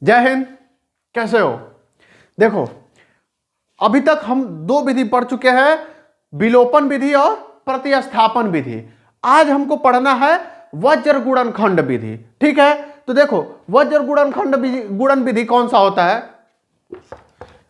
जय हिंद। कैसे हो? देखो, अभी तक हम दो विधि पढ़ चुके हैं, विलोपन विधि और प्रतिस्थापन विधि। आज हमको पढ़ना है वज्र गुणनखंड विधि। ठीक है, तो देखो वज्र गुणन विधि कौन सा होता है,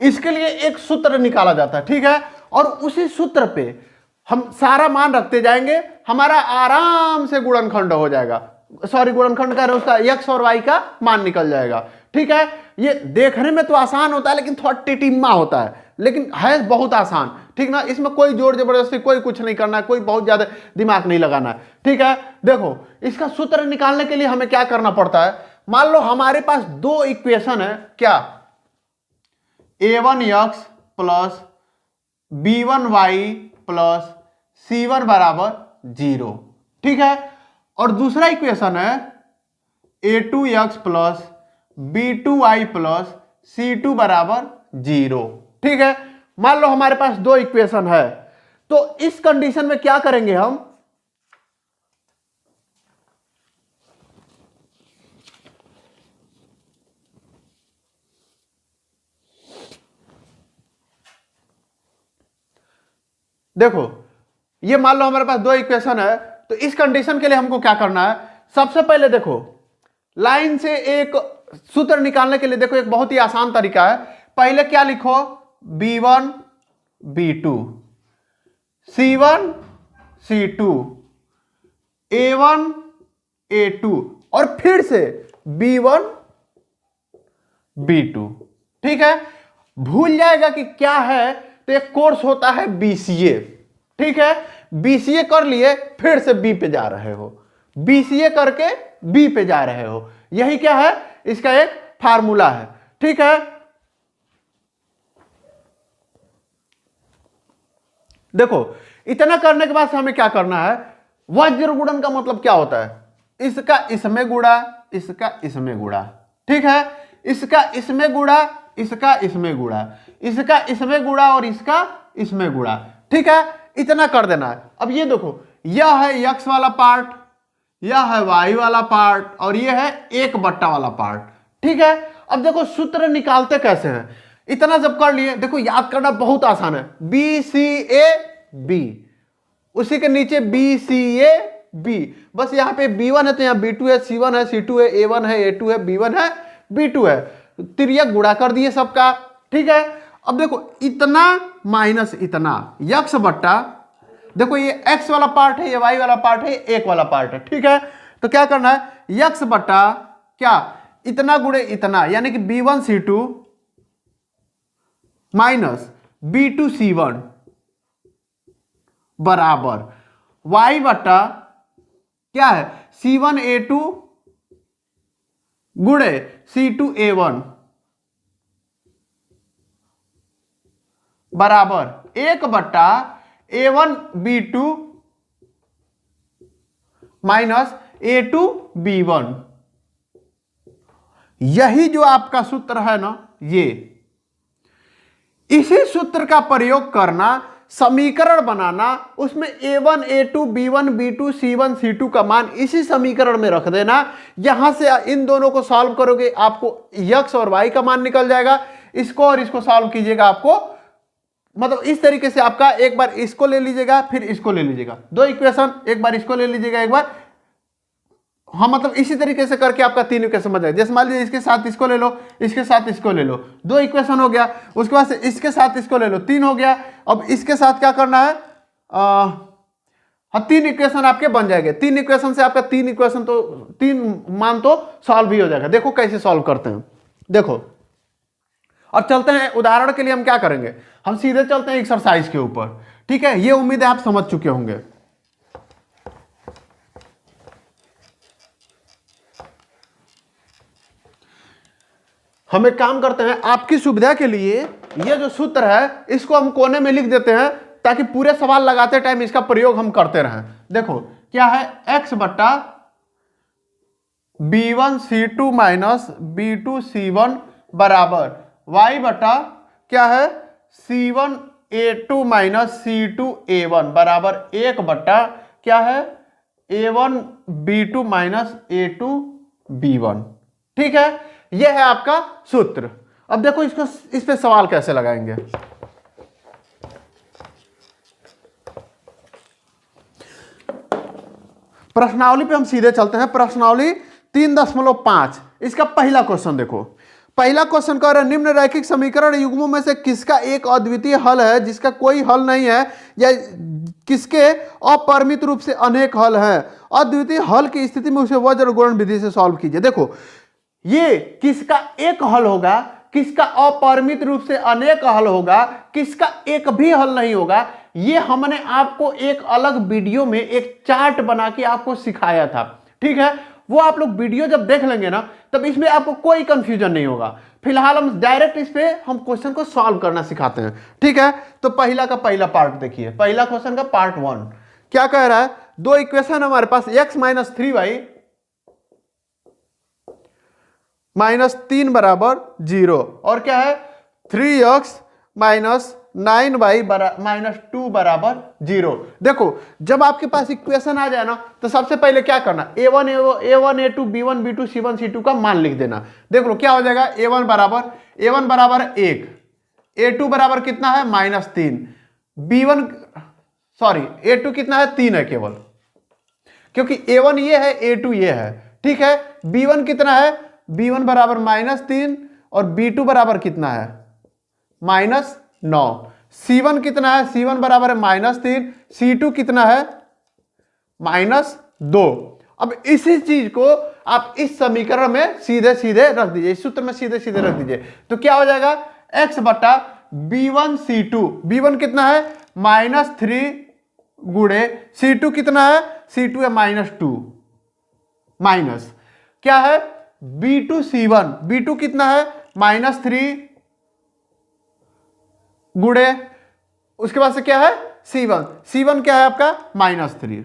इसके लिए एक सूत्र निकाला जाता है। ठीक है, और उसी सूत्र पे हम सारा मान रखते जाएंगे, हमारा आराम से गुणनखंड हो जाएगा। सॉरी, गुणनखंड का उसका x और y का मान निकल जाएगा। ठीक है, ये देखने में तो आसान होता है लेकिन थोड़ा टिटिम्मा होता है, लेकिन है बहुत आसान। ठीक ना, इसमें कोई जोर जबरदस्ती कोई कुछ नहीं करना है, कोई बहुत ज्यादा दिमाग नहीं लगाना है। ठीक है, देखो इसका सूत्र निकालने के लिए हमें क्या करना पड़ता है। मान लो हमारे पास दो इक्वेशन है, क्या a1x plus b1y plus c1 बराबर 0। ठीक है, और दूसरा इक्वेशन है a2x plus b2y plus c2 बराबर 0। ठीक है, मान लो हमारे पास दो इक्वेशन है, तो इस कंडीशन में क्या करेंगे हम, देखो ये मान लो हमारे पास दो इक्वेशन है, तो इस कंडीशन के लिए हमको क्या करना है। सबसे पहले देखो लाइन से एक सूत्र निकालने के लिए देखो एक बहुत ही आसान तरीका है। पहले क्या लिखो, b1 b2 c1 c2 a1 a2 और फिर से b1 b2। ठीक है, भूल जाएगा कि क्या है, तो एक कोर्स होता है बीसीए। ठीक है, बीसीए कर लिए फिर से बी पे जा रहे हो, बीसीए करके बी पे जा रहे हो, यही क्या है, इसका एक फार्मूला है। ठीक है, देखो इतना करने के बाद हमें क्या करना है, वज्र गुणन का मतलब क्या होता है, इसका इसमें गुणा, इसका इसमें गुणा। ठीक है, इसका इसमें गुणा, इसका इसमें गुणा, इसका इसमें गुणा और इसका इसमें गुणा। ठीक है, इतना कर देना है। अब ये देखो, यह है x वाला पार्ट, यह है y वाला पार्ट और यह है 1/, वाला पार्ट। ठीक है, अब देखो सूत्र निकालते कैसे हैं। इतना जब कर लिए, देखो याद करना बहुत आसान है, बी सी ए बी, उसी के नीचे बी सी ए बी, बस यहाँ पे b1 है तो यहाँ b2 है, c1 है, c2 है, a1 है, a2 है, b1 है, b2 है, तिर्यक गुणा कर दिए सबका। ठीक है, अब देखो इतना माइनस इतना x बट्टा, देखो ये x वाला पार्ट है, ये y वाला पार्ट है, ये 1 वाला पार्ट है। ठीक है, तो क्या करना है, x बट्टा क्या, इतना गुणे इतना, यानी कि b1 c2 minus b2 c1 बराबर y बट्टा क्या है, c1 a2 गुणे c2 a1 बराबर 1/, a1 b2 minus a2 b1। यही जो आपका सूत्र है ना, ये इसी सूत्र का प्रयोग करना, समीकरण बनाना, उसमें a1 a2 b1 b2 c1 c2 का मान इसी समीकरण में रख देना। यहां से इन दोनों को सॉल्व करोगे, आपको x और y का मान निकल जाएगा। इसको और इसको सॉल्व कीजिएगा, आपको मतलब इस तरीके से आपका एक बार इसको ले लीजिएगा, फिर इसको ले लीजिएगा, दो इक्वेशन, एक बार इसको ले लीजिएगा, एक बार, हाँ मतलब इसी तरीके से करके आपका 3 इक्वेशन बन जाएगा। जैसे मान लीजिए इसके साथ इसको ले लो, इसके साथ इसको ले लो, 2 इक्वेशन हो गया। उसके बाद से इसके साथ इसको ले लो, 3 हो गया। अब इसके साथ क्या करना है, हाँ 3 इक्वेशन आपके बन जाएंगे। 3 इक्वेशन से आपका 3 इक्वेशन तो 3 मान तो सॉल्व ही हो जाएगा। देखो कैसे सॉल्व करते हैं, देखो अब चलते हैं उदाहरण के लिए। हम क्या करेंगे, हम सीधे चलते हैं एक्सरसाइज के ऊपर। ठीक है, ये उम्मीद है आप समझ चुके होंगे। हम एक काम करते हैं, आपकी सुविधा के लिए ये जो सूत्र है इसको हम कोने में लिख देते हैं, ताकि पूरे सवाल लगाते टाइम इसका प्रयोग हम करते रहें। देखो क्या है, x बट्टा b1 c2 minus b2 c1 बराबर y बटा क्या है, c1 a2 minus c2 a1 बराबर 1/, क्या है, a1 b2 minus a2 b1। ठीक है, यह है आपका सूत्र। अब देखो इसको, इस पे सवाल कैसे लगाएंगे। प्रश्नावली पे हम सीधे चलते हैं। प्रश्नावली 3.5, इसका पहला क्वेश्चन देखो। पहला क्वेश्चन कह रहा है निम्न रैखिक समीकरण युग्मों में से किसका एक अद्वितीय हल है जिसका कोई हल नहीं है, या किसके अपरिमित रूप से अनेक हल हैं। अद्वितीय हल की स्थिति में उसे वज्र गुणन विधि से सॉल्व कीजिए। देखो ये किसका एक हल होगा, किसका अपरिमित रूप से अनेक हल होगा, किसका एक भी हल नहीं होगा, ये हमने आपको एक अलग वीडियो में एक चार्ट बना के आपको सिखाया था। ठीक है, वो आप लोग वीडियो जब देख लेंगे ना तब इसमें आपको कोई कंफ्यूजन नहीं होगा। फिलहाल हम डायरेक्ट इस पे हम क्वेश्चन को सॉल्व करना सिखाते हैं। ठीक है, तो पहला का पहला पार्ट देखिए। पहला क्वेश्चन का पार्ट 1 क्या कह रहा है, दो इक्वेशन हमारे पास x - 3y -3 बराबर 0 और क्या है 3x - 9y -2 बराबर 0। देखो जब आपके पास इक्वेशन आ जाए ना तो सबसे पहले क्या करना, a1 a2 b1 b2 c1 c2 का मान लिख देना। देख लो क्या हो जाएगा, a1 बराबर 1, a2 बराबर कितना है -3, a2 कितना है 3 है केवल, क्योंकि a1 ये है a2 ये है। ठीक है, b1 कितना है, b1 बराबर -3 और b2 बराबर कितना है -9। c1 कितना है, c1 बराबर है -3, c2 कितना है -2। अब इसी चीज को आप इस समीकरण में सीधे सीधे रख दीजिए, इस सूत्र में सीधे सीधे रख दीजिए, तो क्या हो जाएगा x बटा b1 c2, b1 कितना है -3 गुणे c2 कितना है, c2 है -2 माइनस क्या है b2 c1, b2 कितना है -3 गुणे उसके बाद से क्या है c1, c1 क्या है आपका -3।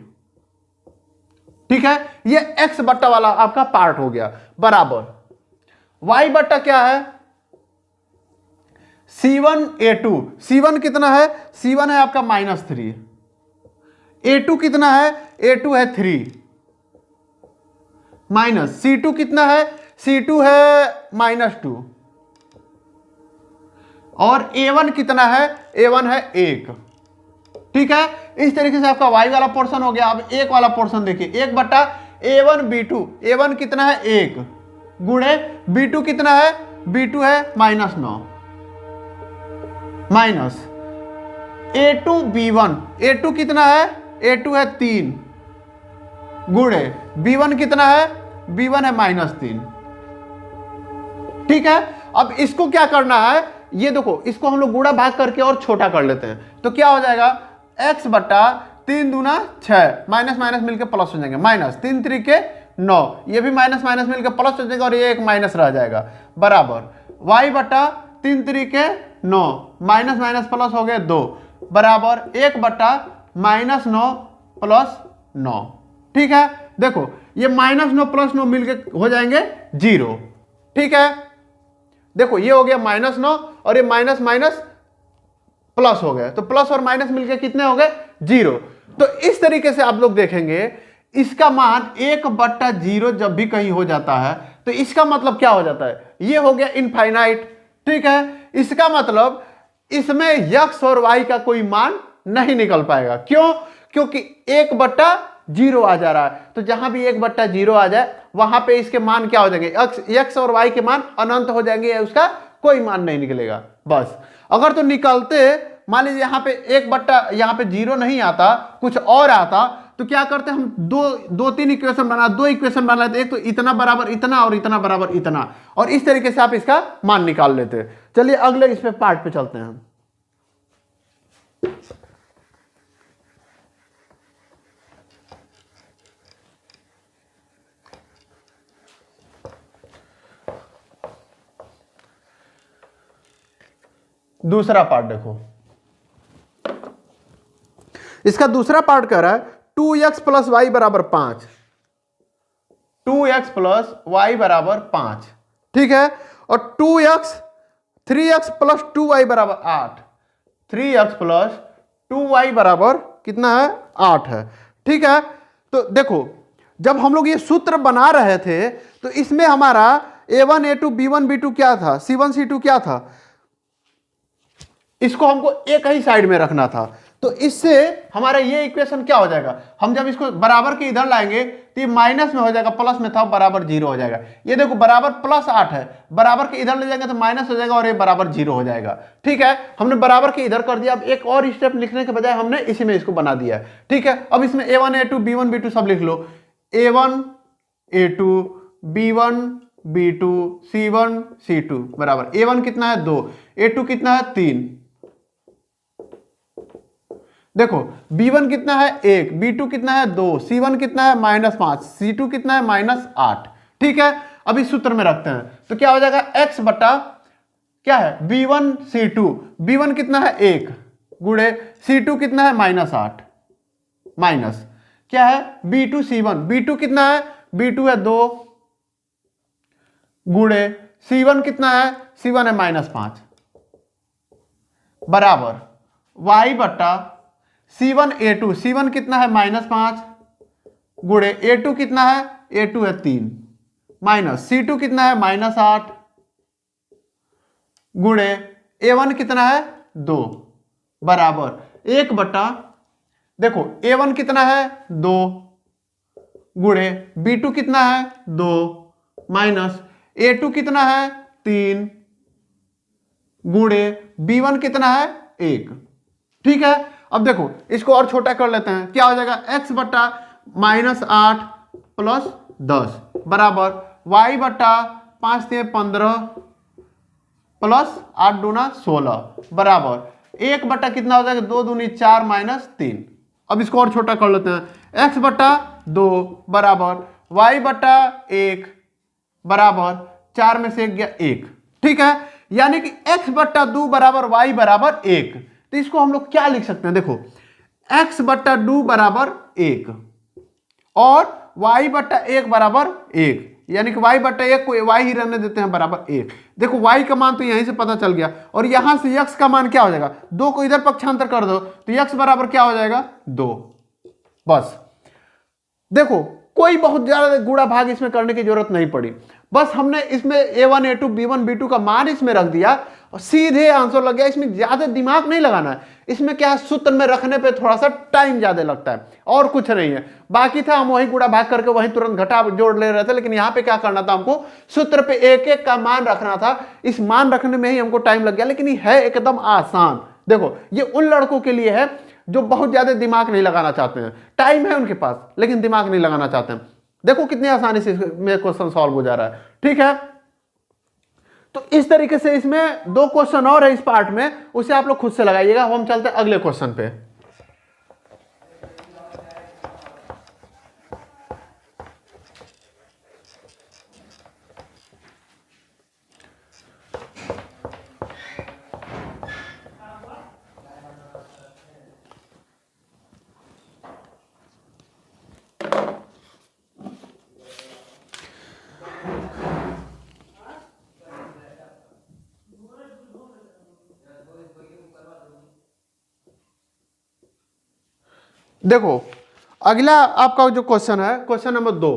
ठीक है, ये x बट्टा वाला आपका पार्ट हो गया, बराबर y बट्टा क्या है c1 a2, c1 कितना है, c1 है आपका -3, a2 कितना है, a2 है 3 माइनस c2 कितना है, c2 है -2 और a1 कितना है, a1 है 1। ठीक है, इस तरीके से आपका y वाला पोर्शन हो गया। अब एक वाला पोर्शन देखिए, 1 बटा a1 b2, a1 कितना है 1 गुणे b2 कितना है, b2 है -9 माइनस a2 b1, a2 कितना है, a2 है 3 गुणे b1 कितना है, b1 है -3। ठीक है, अब इसको क्या करना है, ये देखो इसको हम लोग गुणा भाग करके और छोटा कर लेते हैं, तो क्या हो जाएगा x बटा 3 दूना 6, माइनस माइनस मिलकर प्लस हो जाएंगे, -3 3 9, ये भी माइनस माइनस मिलकर प्लस हो जाएगा और ये एक माइनस रह जाएगा, बराबर y बटा 3 3 9, माइनस माइनस प्लस हो गए 2, बराबर 1 बटा -9 + 9। ठीक है, देखो ये -9 + 9 मिलके हो जाएंगे 0। ठीक है, देखो ये हो गया -9 और ये माइनस माइनस प्लस हो गया, तो प्लस और माइनस मिलके कितने हो गए 0। तो इस तरीके से आप लोग देखेंगे इसका मान 1/0 जब भी कहीं हो जाता है तो इसका मतलब क्या हो जाता है, ये हो गया इनफाइनाइट। ठीक है, इसका मतलब इसमें x और y का कोई मान नहीं निकल पाएगा। क्यों, क्योंकि 1/0 आ जा रहा है, तो जहां भी 1/0 आ जाए वहां पे इसके मान क्या हो जाएंगे, x और y के मान अनंत हो जाएंगे, या उसका कोई मान नहीं निकलेगा। बस अगर तो निकलते, मान लीजिए यहाँ पे 1 यहाँ पे 0 नहीं आता, कुछ और आता, तो क्या करते हम दो तीन इक्वेशन बना, 2 इक्वेशन बना लेते, एक तो इतना बराबर इतना और इतना बराबर इतना, और इस तरीके से आप इसका मान निकाल लेते। चलिए अगले इस पे पार्ट पे चलते हैं। दूसरा पार्ट देखो, इसका दूसरा पार्ट कह रहा है 2x + y = 5, 2x + y = 5। ठीक है, और 3x + 2y = 8, 3x + 2y = कितना है 8 है। ठीक है, तो देखो जब हम लोग ये सूत्र बना रहे थे तो इसमें हमारा A1 A2 B1 B2 क्या था, C1 C2 क्या था, इसको हमको एक ही साइड में रखना था। तो इससे हमारा ये इक्वेशन क्या हो जाएगा, हम जब इसको बराबर के इधर लाएंगे तो ये माइनस में हो जाएगा, प्लस में था बराबर जीरो हो जाएगा। ये देखो बराबर +8 है, बराबर के इधर ले जाएंगे तो माइनस हो जाएगा और ये बराबर जीरो हो जाएगा। ठीक है, हमने बराबर के इधर कर दिया। अब एक और स्टेप लिखने के बजाय हमने इसी में इसको बना दिया है। ठीक है, अब इसमें A1 A2 B1 B2 सब लिख लो। A1 A2 B1 B2 C1 C2 बराबर A1 कितना है 2, A2 कितना है 3, देखो B1 कितना है 1, B2 कितना है 2, C1 कितना है -5, C2 कितना है -8। ठीक है, अब इस सूत्र में रखते हैं तो क्या हो जाएगा x बटा क्या है B1 C2, B1 कितना है 1 गुणे C2 कितना है -8 माइनस क्या है B2 C1, B2 कितना है, B2 है 2 गुणे C1 कितना है, C1 है -5 बराबर y बटा C1 A2, C1 कितना है -5 गुणे A2 कितना है, A2 है 3 माइनस C2 कितना है -8 गुणे A1 कितना है 2 बराबर 1 बटा देखो A1 कितना है 2 गुणे B2 कितना है 2 माइनस A2 कितना है 3 गुणे B1 कितना है 1। ठीक है, अब देखो इसको और छोटा कर लेते हैं, क्या हो जाएगा x बटा -8 प्लस 10 बराबर y बटा 5 से 15 प्लस 8 दूना 16 बराबर 1 बटा कितना हो जाएगा 2 दूनी 4 माइनस 3। अब इसको और छोटा कर लेते हैं, x बटा 2 बराबर y बटा 1 बराबर 4 में से 1 गया 1। ठीक है, यानी कि x बटा 2 बराबर y बराबर 1। तो इसको हम लोग क्या लिख सकते हैं, देखो x बटा 2 बराबर 1 और y बटा 1 बराबर 1, यानी कि y बटा 1 को y ही रहने देते हैं बराबर 1। देखो y का मान तो यहीं से पता चल गया और यहां से x का मान क्या हो जाएगा, 2 को इधर पक्षांतर कर दो तो x बराबर क्या हो जाएगा 2। बस देखो कोई बहुत ज्यादा गुणा भाग इसमें करने की जरूरत नहीं पड़ी, बस हमने इसमें A1 A2 B1 B2 का मान इसमें रख दिया और सीधे आंसर लग गया। इसमें ज्यादा दिमाग नहीं लगाना है, इसमें क्या है सूत्र में रखने पे थोड़ा सा टाइम ज्यादा लगता है और कुछ नहीं है। बाकी था हम वही गुणा भाग करके वही तुरंत घटा जोड़ ले रहे थे, लेकिन यहाँ पे क्या करना था, हमको सूत्र पे एक एक का मान रखना था। इस मान रखने में ही हमको टाइम लग गया, लेकिन ये है एकदम आसान। देखो ये उन लड़कों के लिए है जो बहुत ज्यादा दिमाग नहीं लगाना चाहते हैं, टाइम है उनके पास लेकिन दिमाग नहीं लगाना चाहते हैं। देखो कितनी आसानी से मेरा क्वेश्चन सॉल्व हो जा रहा है। ठीक है, तो इस तरीके से इसमें 2 क्वेश्चन और है इस पार्ट में, उसे आप लोग खुद से लगाइएगा। हम चलते हैं अगले क्वेश्चन पे। देखो अगला आपका जो क्वेश्चन है, क्वेश्चन नंबर 2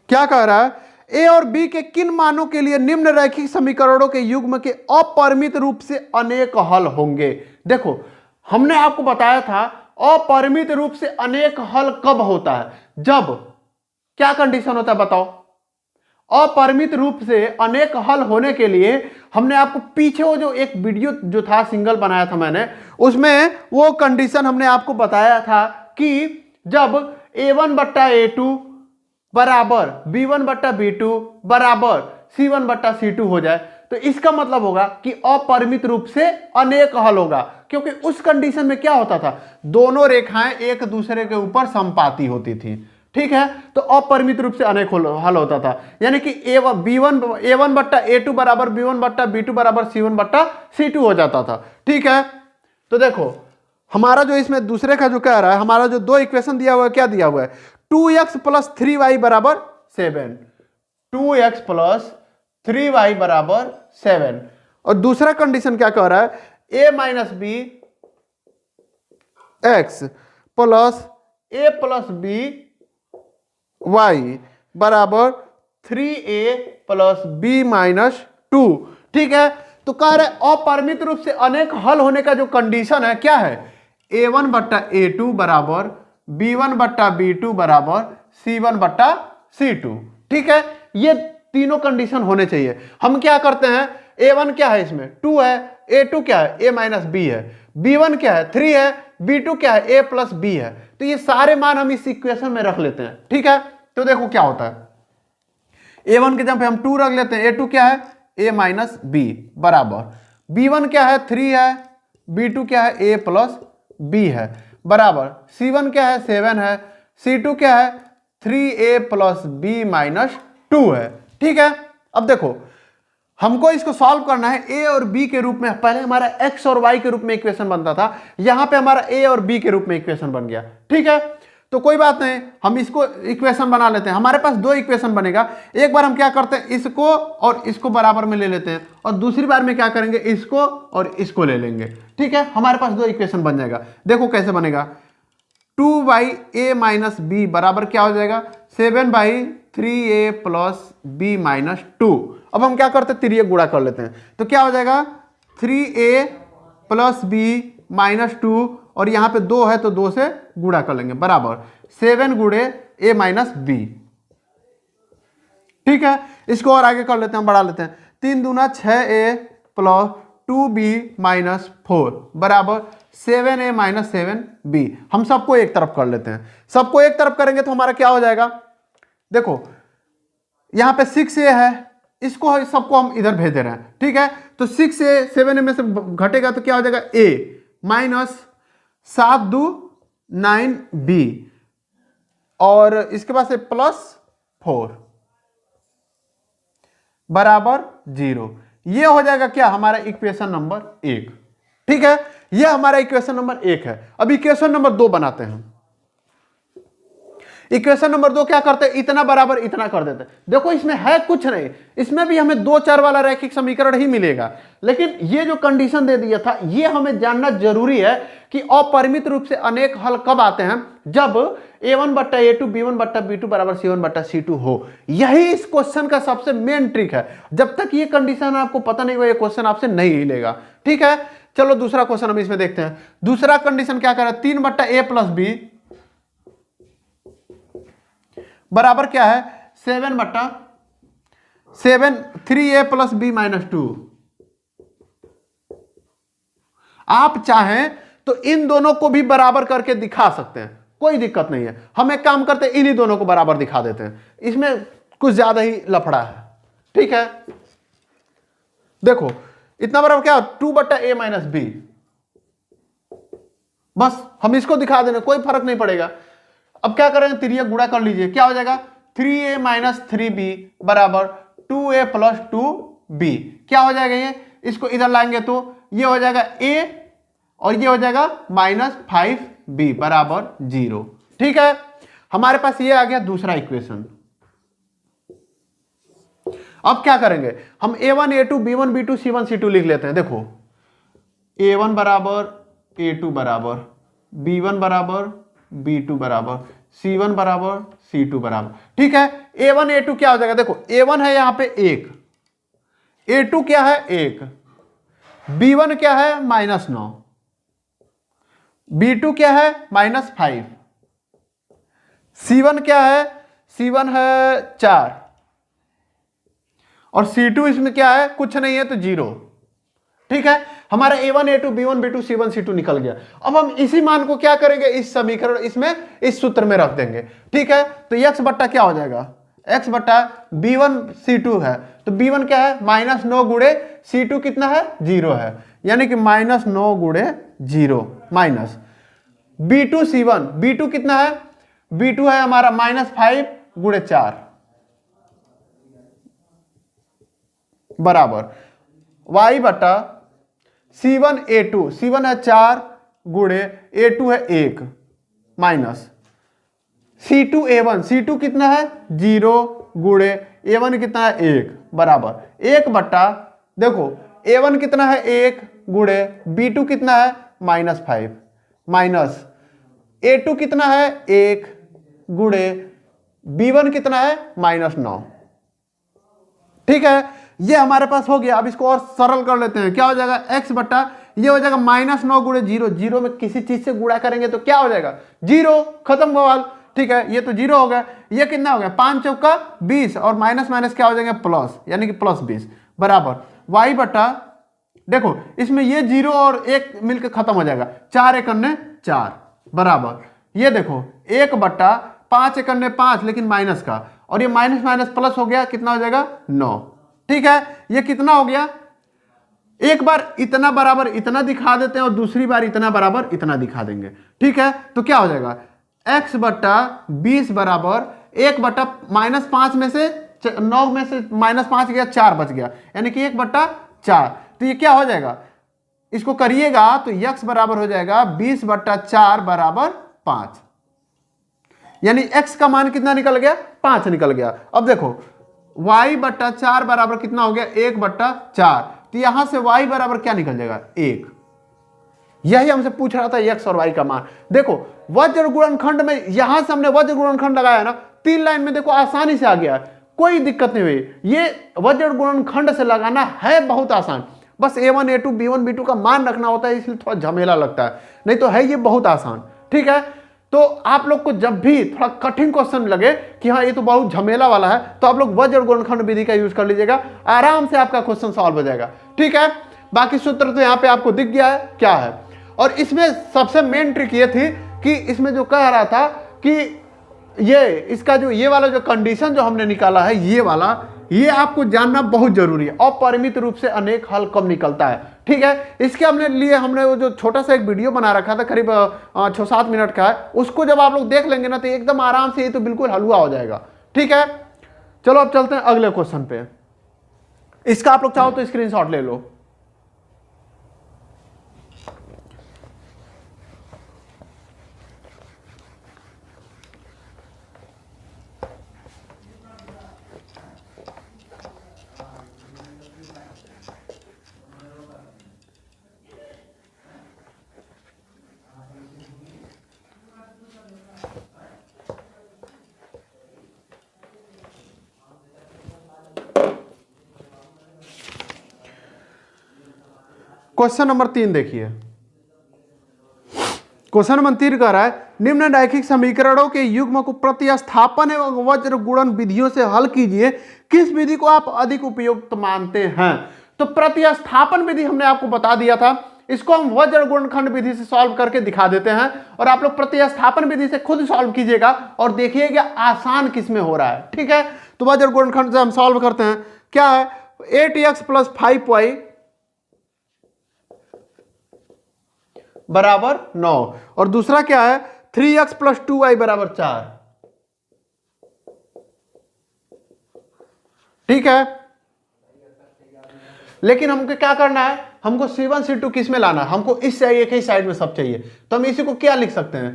क्या कह रहा है, ए और बी के किन मानों के लिए निम्न रैखिक समीकरणों के युग्म के अपरिमित रूप से अनेक हल होंगे। देखो हमने आपको बताया था अपरिमित रूप से अनेक हल कब होता है, जब क्या कंडीशन होता है बताओ। अपरिमित रूप से अनेक हल होने के लिए हमने आपको पीछे वो जो एक वीडियो जो था सिंगल बनाया था मैंने, उसमें वो कंडीशन हमने आपको बताया था कि जब A1 बट्टा A2 बराबर B1 बट्टा B2 बराबर C1 बट्टा C2 हो जाए तो इसका मतलब होगा कि अपरिमित रूप से अनेक हल होगा, क्योंकि उस कंडीशन में क्या होता था, दोनों रेखाएं एक दूसरे के ऊपर समपाती होती थी। ठीक है, तो अपरिमित रूप से अनेक हल होता था, यानी कि A1 बट्टा A2 बराबर B1 बट्टा B2 बराबर C1 बट्टा C2 हो जाता था। ठीक है, तो देखो हमारा जो इसमें दूसरे का जो कह रहा है, हमारा जो 2 इक्वेशन दिया हुआ है, क्या दिया हुआ है 2x प्लस 3y बराबर 7, 2x प्लस 3y बराबर 7। और दूसरा कंडीशन क्या कह रहा है, a minus B X plus a plus B Y बराबर 3a प्लस बी माइनस 2। ठीक है, तो कह रहे अपरिमित रूप से अनेक हल होने का जो कंडीशन है क्या है, a1 बट्टा a2 बराबर b1 बट्टा b2 बराबर c1 बट्टा c2। ठीक है, ये तीनों कंडीशन होने चाहिए। हम क्या करते हैं, a1 क्या है, इसमें 2 है, a2 क्या है, a माइनस b है, b1 क्या है 3 है, b2 क्या है, a प्लस b है। तो ये सारे मान हम इस इक्वेशन में रख लेते हैं। ठीक है, तो देखो क्या होता है, a1 के जगह पे हम 2 रख लेते हैं, a2 क्या है, a माइनस b बराबर b1 क्या है 3 है, b2 क्या है a प्लस b है बराबर c1 क्या है 7 है, c2 क्या है 3a प्लस b माइनस 2 है। ठीक है, अब देखो हमको इसको सॉल्व करना है a और b के रूप में। पहले हमारा x और y के रूप में इक्वेशन बनता था, यहां पे हमारा a और b के रूप में इक्वेशन बन गया। ठीक है, तो कोई बात नहीं, हम इसको इक्वेशन बना लेते हैं। हमारे पास दो इक्वेशन बनेगा, एक बार हम क्या करते हैं, इसको और इसको बराबर में ले लेते हैं, और दूसरी बार में क्या करेंगे, इसको और इसको ले लेंगे। ठीक है, हमारे पास दो इक्वेशन बन जाएगा। देखो कैसे बनेगा, 2/a माइनस बी बराबर क्या हो जाएगा, 7/3a प्लस b माइनस 2। अब हम क्या करते हैं, तिरिये गुणा कर लेते हैं, तो क्या हो जाएगा 3a प्लस b माइनस 2, और यहाँ पे 2 है तो 2 से गुणा कर लेंगे बराबर 7 गुणे a माइनस बी। ठीक है, इसको और आगे कर लेते हैं, बढ़ा लेते हैं, 3 दूना 6a प्लस 2b माइनस 4 बराबर 7a माइनस 7b। हम सबको एक तरफ कर लेते हैं, सबको एक तरफ करेंगे तो हमारा क्या हो जाएगा, देखो यहाँ पे 6a है, इसको सबको हम इधर भेज दे रहे हैं। ठीक है, तो 6a 7a में से घटेगा तो क्या हो जाएगा a माइनस 7 2 9b, और इसके बाद से प्लस 4 बराबर 0। ये हो जाएगा क्या, हमारा इक्वेशन नंबर 1। ठीक है, ये हमारा इक्वेशन नंबर 1 है। अब इक्वेशन नंबर 2 बनाते हैं। इक्वेशन नंबर 2 क्या करते हैं, इतना बराबर इतना कर देते हैं। देखो इसमें है कुछ नहीं, इसमें भी हमें 2 चर वाला रैखिक समीकरण ही मिलेगा, लेकिन ये जो कंडीशन दे दिया था ये हमें जानना जरूरी है कि अपरिमित रूप से अनेक हल कब आते हैं, जब a1 बट्टा a2 b1 बट्टा b2 बराबर c1 बट्टा c2 हो। यही इस क्वेश्चन का सबसे मेन ट्रिक है। जब तक ये कंडीशन आपको पता नहीं हो, ये क्वेश्चन आपसे नहीं हिलेगा। ठीक है, चलो दूसरा क्वेश्चन हम इसमें देखते हैं। दूसरा कंडीशन क्या कर रहा है, 3 बट्टा a प्लस b बराबर क्या है 7 बट्टा 7 3a प्लस b माइनस 2। आप चाहें तो इन दोनों को भी बराबर करके दिखा सकते हैं, कोई दिक्कत नहीं है। हम एक काम करते हैं, इन्हीं दोनों को बराबर दिखा देते हैं, इसमें कुछ ज्यादा ही लफड़ा है। ठीक है, देखो इतना बराबर क्या 2 बट्टा a माइनस b, बस हम इसको दिखा देना, कोई फर्क नहीं पड़ेगा। अब क्या करेंगे, तिरिया गुणा कर लीजिए, क्या हो जाएगा 3a माइनस 3b बराबर 2a प्लस 2b। क्या हो जाएगा ये, इसको इधर लाएंगे तो ये हो जाएगा a और ये हो जाएगा माइनस 5b बराबर 0। ठीक है, हमारे पास ये आ गया दूसरा इक्वेशन। अब क्या करेंगे, हम a1 a2 b1 b2 c1 c2 लिख लेते हैं। देखो a1 बराबर a2 बराबर b1 बराबर b2 बराबर c1 बराबर c2 बराबर। ठीक है, a1 a2 क्या हो जाएगा, देखो a1 है यहां पे 1, a2 क्या है 1, b1 क्या है -9, b2 क्या है -5, c1 क्या है, c1 है 4, और c2 इसमें क्या है, कुछ नहीं है तो 0। ठीक है, हमारा a1 a2 b1 b2 c1 c2 निकल गया। अब हम इसी मान को क्या करेंगे, इस समीकरण इसमें इस सूत्र में रख देंगे। ठीक है, तो x बट्टा क्या हो जाएगा, x बट्टा b1 c2 है, तो b1 क्या है -9 गुणे c2 कितना है 0 है, यानी कि -9 गुणे 0 माइनस b2 c1, b2 कितना है, b2 है हमारा -5 गुणे 4 बराबर y बट्टा c1 a2, c1 है 4 गुणे a2 है 1 माइनस c2 a1, c2 कितना है 0 गुणे a1 कितना है 1 बराबर 1 बट्टा, देखो a1 कितना है 1 गुणे b2 कितना है -5 माइनस a2 कितना है 1 गुणे b1 कितना है -9। ठीक है, ये हमारे पास हो गया। अब इसको और सरल कर लेते हैं, क्या हो जाएगा x बट्टा ये हो जाएगा -9 गुणे 0, 0 में किसी चीज से गुणा करेंगे तो क्या हो जाएगा 0, खत्म बवाल। ठीक है, ये तो 0 हो गया। ये कितना हो गया 5 चौका 20 और माइनस माइनस क्या हो जाएगा प्लस, यानी कि +20 बराबर y बट्टा, देखो इसमें ये 0 और 1 मिलकर खत्म हो जाएगा, 4 एकन्ने 4 बराबर, ये देखो 1 बट्टा 5 एकन्ने 5 लेकिन माइनस का, और ये माइनस माइनस प्लस हो गया, कितना हो जाएगा 9। ठीक है, ये कितना हो गया, एक बार इतना बराबर इतना दिखा देते हैं और दूसरी बार इतना बराबर इतना दिखा देंगे। ठीक है, तो क्या हो जाएगा x बट्टा 20 बराबर 1 बट्टा -5 में से 9 में से -5 गया 4 बच गया, यानी कि 1 बट्टा 4। तो ये क्या हो जाएगा, इसको करिएगा तो x बराबर हो जाएगा 20 बट्टा 4 बराबर 5, यानी x का मान कितना निकल गया 5 निकल गया। अब देखो y बट्टा 4 बराबर कितना हो गया 1 बट्टा 4, तो यहां से y बराबर क्या निकल जाएगा 1। यही हमसे पूछ रहा था x और y का मान। देखो वज्र गुणनखंड में यहां से हमने वज्र गुणनखंड लगाया ना, 3 लाइन में देखो आसानी से आ गया, कोई दिक्कत नहीं हुई। ये वज्र गुणनखंड से लगाना है बहुत आसान, बस a1 a2 b1 b2 का मान रखना होता है, इसलिए थोड़ा झमेला लगता है, नहीं तो है ये बहुत आसान। ठीक है, तो आप लोग को जब भी थोड़ा कठिन क्वेश्चन लगे कि हाँ ये तो बहुत झमेला वाला है, तो आप लोग वज्र गुणनखंड विधि का यूज कर लीजिएगा, आराम से आपका क्वेश्चन सॉल्व हो जाएगा। ठीक है, बाकी सूत्र तो यहाँ पे आपको दिख गया है क्या है। और इसमें सबसे मेन ट्रिक ये थी कि इसमें जो कह रहा था कि ये इसका जो ये वाला जो कंडीशन जो हमने निकाला है, ये वाला, ये आपको जानना बहुत जरूरी है। अपरिमित रूप से अनेक हल कब निकलता है। ठीक है, इसके हमने वो जो छोटा सा एक वीडियो बना रखा था, करीब 6-7 मिनट का है, उसको जब आप लोग देख लेंगे ना तो एकदम आराम से ये तो बिल्कुल हलवा हो जाएगा। ठीक है, चलो अब चलते हैं अगले क्वेश्चन पे। इसका आप लोग चाहो तो स्क्रीनशॉट ले लो। क्वेश्चन नंबर 3 देखिए, क्वेश्चन नंबर 3 कह रहा है निम्न रैखिक समीकरणों के युग्म को प्रतिस्थापन एवं वज्र गुणन विधियों से हल कीजिए, किस विधि को आप अधिक उपयुक्त मानते हैं। तो प्रतिस्थापन विधि हमने आपको बता दिया था, इसको हम वज्र गुणनखंड विधि से सॉल्व करके दिखा देते हैं, और आप लोग प्रतिस्थापन विधि से खुद सॉल्व कीजिएगा और देखिएगा आसान किसमें हो रहा है। ठीक है, तो वज्र गुणनखंड से हम सॉल्व करते हैं, क्या है 8x + 5y बराबर 9, और दूसरा क्या है 3x + 2y बराबर 4। ठीक है, लेकिन हमको क्या करना है, हमको C1 C2 किस में लाना है, हमको इस एक ही साइड में सब चाहिए, तो हम इसी को क्या लिख सकते हैं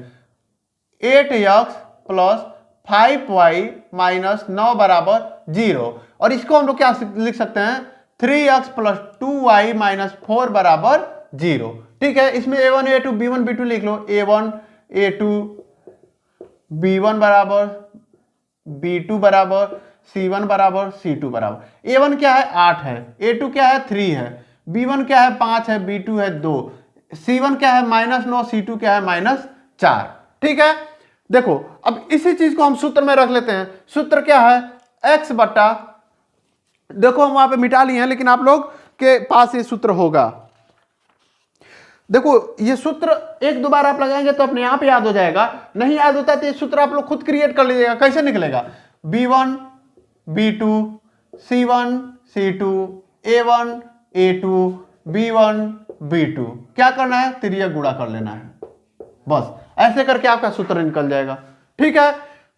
8x + 5y - 9 बराबर 0, और इसको हम लोग क्या लिख सकते हैं 3x + 2y - 4 बराबर 0। ठीक है, इसमें a1 a2 b1 b2 लिख लो, a1 a2 b1 बराबर b2 बराबर c1 बराबर c2 बराबर। a1 क्या है 8 है, a2 क्या है 3 है, b1 क्या है 5 है, b2 है 2, c1 क्या है -9, c2 क्या है -4। ठीक है, देखो अब इसी चीज को हम सूत्र में रख लेते हैं। सूत्र क्या है x बट्टा, देखो हम वहां पे मिटा लिए हैं लेकिन आप लोग के पास ये सूत्र होगा। देखो ये सूत्र एक दो बार आप लगाएंगे तो अपने आप याद हो जाएगा, नहीं याद होता तो ये सूत्र आप लोग खुद क्रिएट कर लीजिएगा। कैसे निकलेगा b1 b2 c1 c2 a1 a2 b1 b2, क्या करना है तिर्यक गुणा कर लेना है, बस ऐसे करके आपका सूत्र निकल जाएगा। ठीक है,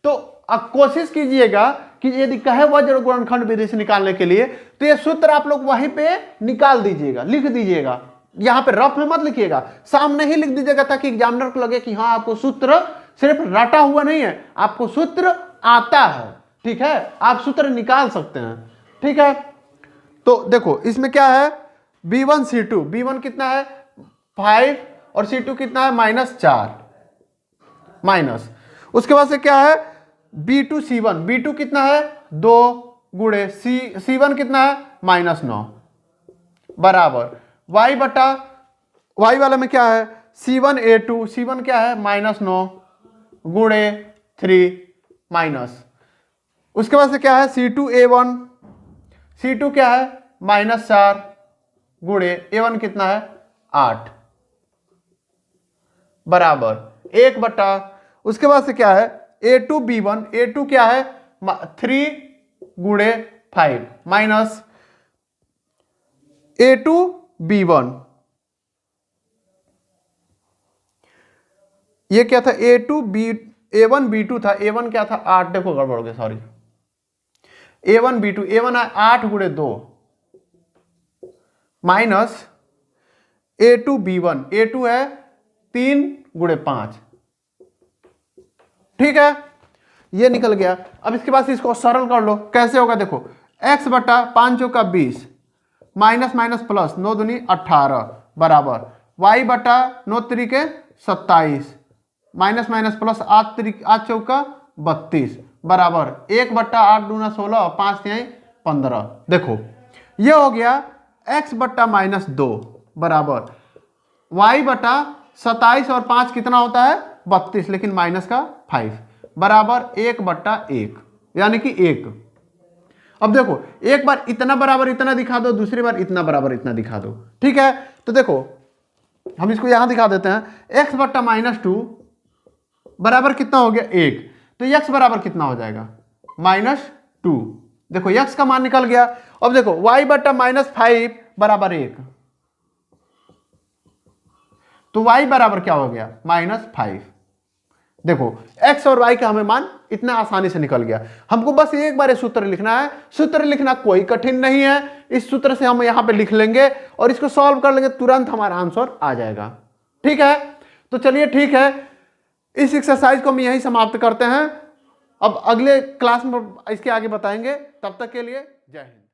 तो अब कोशिश कीजिएगा कि यदि कहे वज्र गुणनखंड विधि से निकालने के लिए तो ये सूत्र आप लोग वहीं पे निकाल दीजिएगा, लिख दीजिएगा, यहां पे रफ में मत लिखिएगा, सामने ही लिख दीजिएगा ताकि एग्जामिनर को लगे कि हाँ आपको सूत्र सिर्फ रटा हुआ नहीं है, आपको सूत्र आता है। ठीक है, आप सूत्र निकाल सकते हैं। ठीक है, तो देखो इसमें क्या है b1 c2, b1 कितना है 5 और c2 कितना है -4 माइनस, उसके बाद से क्या है b2 c1, b2 कितना है 2 गुणे C1 कितना है -9 बराबर y बटा y वाले में क्या है C1A2, C1 क्या है -9 गुणे 3 माइनस, उसके बाद से क्या है C2A1, C2 क्या है -4 गुणे A1 कितना है 8 बराबर 1 बटा, उसके बाद से क्या है A2B1, A2 क्या है 3 गुणे 5 माइनस A2B1, ये क्या था A1B2 था, A1 क्या था 8, देखो गड़बड़ हो गया सॉरी, A1B2, A1 है 8 गुणे 2 माइनस A2B1, A2 है 3 गुणे 5, ठीक है ये निकल गया। अब इसके बाद इसको सरल कर लो, कैसे होगा देखो x बटा 5 चौका 20 माइनस माइनस प्लस 9 दूनी 18 बराबर y बटा 9 तरीके 27 माइनस माइनस प्लस 8 चौका 32 बराबर 1 बट्टा 8 दूना 16 और 5 तिहाई 15। देखो ये हो गया x बट्टा -2 बराबर y बटा 27 और 5 कितना होता है 32, लेकिन माइनस का 5 बराबर 1 बट्टा 1 यानी कि 1। अब देखो एक बार इतना बराबर इतना दिखा दो, दूसरी बार इतना बराबर इतना दिखा दो, ठीक है। तो देखो हम इसको यहां दिखा देते हैं, x बट्टा -2 बराबर कितना हो गया 1, तो x बराबर कितना हो जाएगा -2, देखो x का मान निकल गया। अब देखो y बट्टा -5 बराबर 1, तो y बराबर क्या हो गया -5। देखो x और y का हमें मान इतना आसानी से निकल गया। हमको बस एक बार सूत्र लिखना है, सूत्र लिखना कोई कठिन नहीं है, इस सूत्र से हम यहां पे लिख लेंगे और इसको सॉल्व कर लेंगे, तुरंत हमारा आंसर आ जाएगा, ठीक है। तो चलिए ठीक है, इस एक्सरसाइज को हम यहीं समाप्त करते हैं, अब अगले क्लास में इसके आगे बताएंगे। तब तक के लिए जय हिंद।